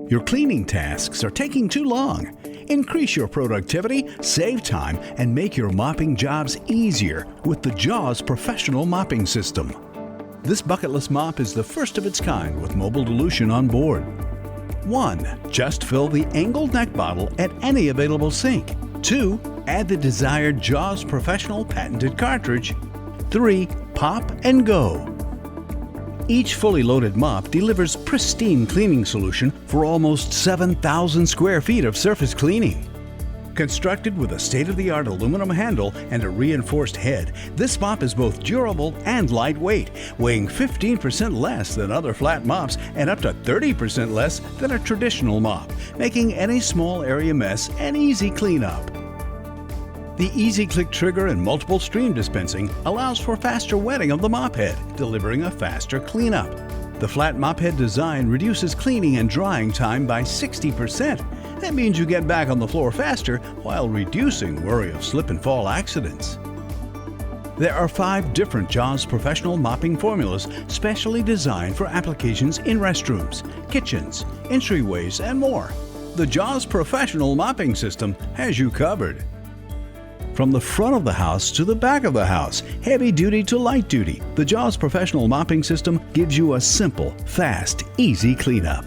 Your cleaning tasks are taking too long. Increase your productivity, save time, and make your mopping jobs easier with the JAWS Professional Mopping System. This bucketless mop is the first of its kind with mobile dilution on board. 1. Just fill the angled neck bottle at any available sink. 2. Add the desired JAWS Professional patented cartridge. 3. Pop and go. Each fully loaded mop delivers pristine cleaning solution for almost 7,000 square feet of surface cleaning. Constructed with a state-of-the-art aluminum handle and a reinforced head, this mop is both durable and lightweight, weighing 15% less than other flat mops and up to 30% less than a traditional mop, making any small area mess an easy cleanup. The easy click trigger and multiple stream dispensing allows for faster wetting of the mop head, delivering a faster cleanup. The flat mop head design reduces cleaning and drying time by 60%. That means you get back on the floor faster while reducing worry of slip and fall accidents. There are 5 different JAWS Professional mopping formulas specially designed for applications in restrooms, kitchens, entryways, and more. The JAWS Professional Mopping System has you covered. From the front of the house to the back of the house, heavy duty to light duty, the JAWS Professional Mopping System gives you a simple, fast, easy cleanup.